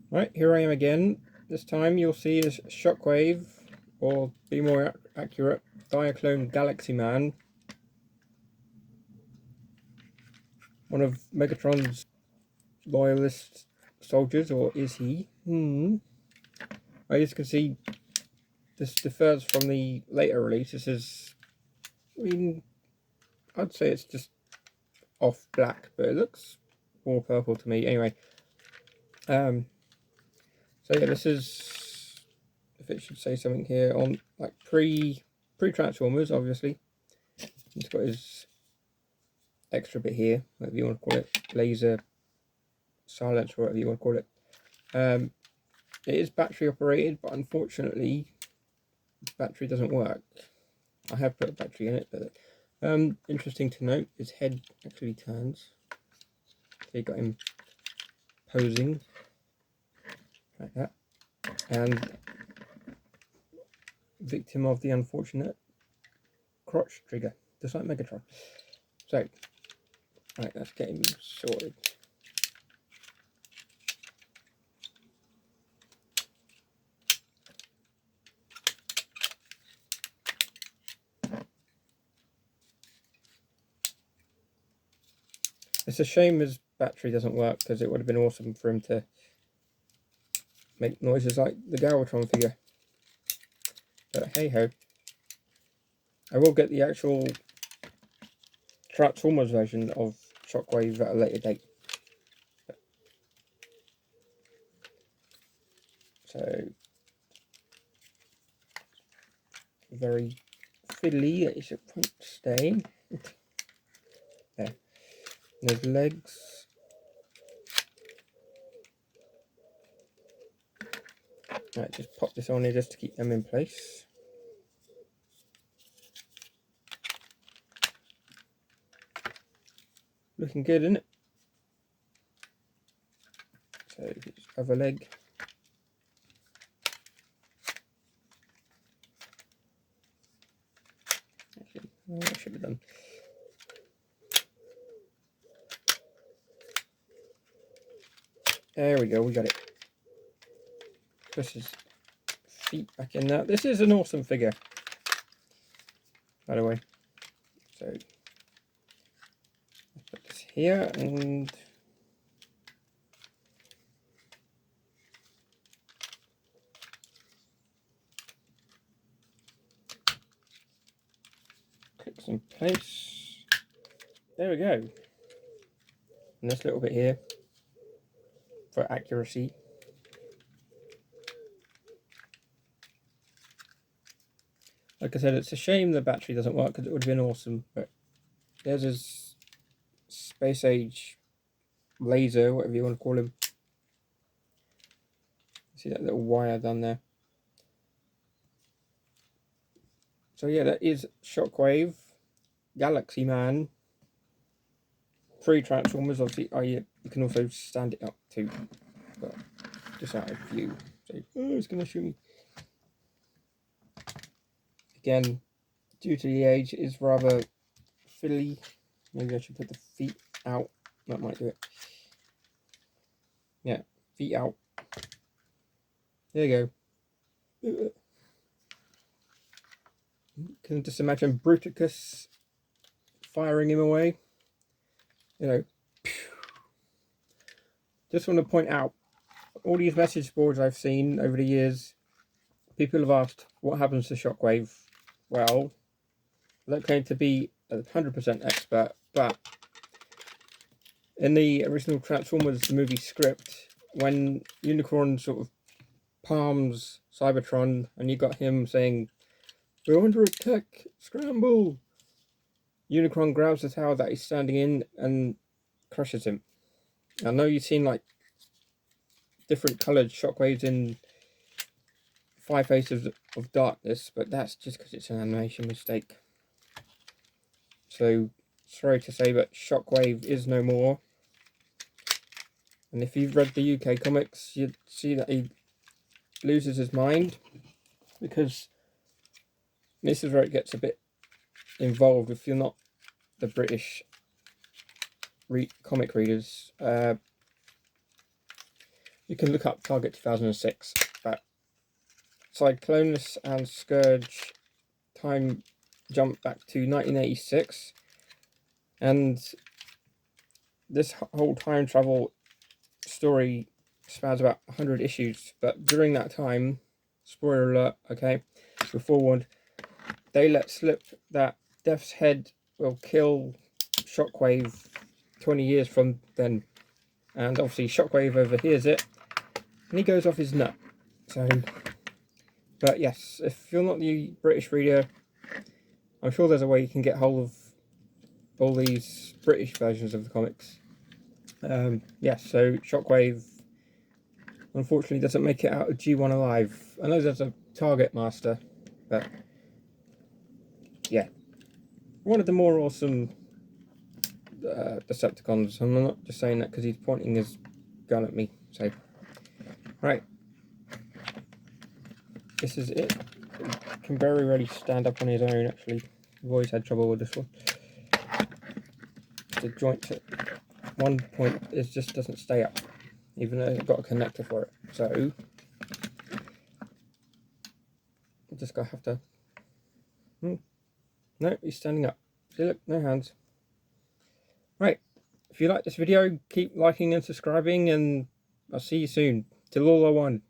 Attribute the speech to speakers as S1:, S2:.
S1: Right, here I am again. This time you'll see is Shockwave, or be more accurate, Diaclone Galaxy Man. One of Megatron's loyalist soldiers, or is he? As you can see, this differs from the later release. This is, I'd say it's just off black, but it looks more purple to me. Anyway, so yeah, this is, if it should say something here, on like pre-Transformers, obviously. He's got his extra bit here, whatever you want to call it, laser silence, or whatever you want to call it. It is battery operated, but unfortunately, the battery doesn't work. I have put a battery in it, but interesting to note, his head actually turns. So you got him posing like that, and victim of the unfortunate crotch trigger, just like Megatron. So, right, let's get him sorted. It's a shame his battery doesn't work, because it would have been awesome for him to make noises like the Galvatron figure. But hey ho. I will get the actual Transformers version of Shockwave at a later date. So, very fiddly, that is a front stay. There. And his legs. Right, just pop this on here just to keep them in place. Looking good, isn't it? So, his other leg. Actually, I should have done. There we go, we got it. Push his feet back in there. This is an awesome figure, by the way. So, let's put this here and clips in place. There we go. And this little bit here for accuracy. Like I said, it's a shame the battery doesn't work, because it would have been awesome. But there's his space age laser, whatever you want to call him. See that little wire down there? So yeah, that is Shockwave, Galaxy Man, pre-Transformers. Obviously, you can also stand it up too, but just out of view. So, it's going to shoot me. Again, due to the age, it is rather fiddly. Maybe I should put the feet out. That might do it. Yeah, feet out. There you go. Can just imagine Bruticus firing him away. You know. Just want to point out, all these message boards I've seen over the years, people have asked, what happens to Shockwave? Well, I don't claim to be 100% expert, but in the original Transformers movie script, when Unicron sort of palms Cybertron, and you got him saying, "We're under attack, scramble!" Unicron grabs the tower that he's standing in and crushes him. I know you've seen like different coloured shockwaves in Five Faces of Darkness, but that's just because it's an animation mistake. So, sorry to say, but Shockwave is no more. And if you've read the UK comics, you'd see that he loses his mind, because this is where it gets a bit involved if you're not the British comic readers. You can look up Target 2006, but Cyclonus and Scourge time jump back to 1986, and this whole time travel story spans about 100 issues, but during that time, spoiler alert, okay, we're forewarned, they let slip that Death's Head will kill Shockwave 20 years from then, and obviously Shockwave overhears it and he goes off his nut. So, but yes, if you're not the British reader, I'm sure there's a way you can get hold of all these British versions of the comics. Yes, so Shockwave unfortunately doesn't make it out of G1 alive. I know there's a Target Master, but yeah, one of the more awesome Decepticons. I'm not just saying that because he's pointing his gun at me. So, right, this is it. He can very rarely stand up on his own. Actually, I've always had trouble with this one. The joint at one point it just doesn't stay up, even though I've got a connector for it. So I'm just gonna have to. No, he's standing up. See, look, no hands. Right, if you like this video, keep liking and subscribing, and I'll see you soon. Till all I want.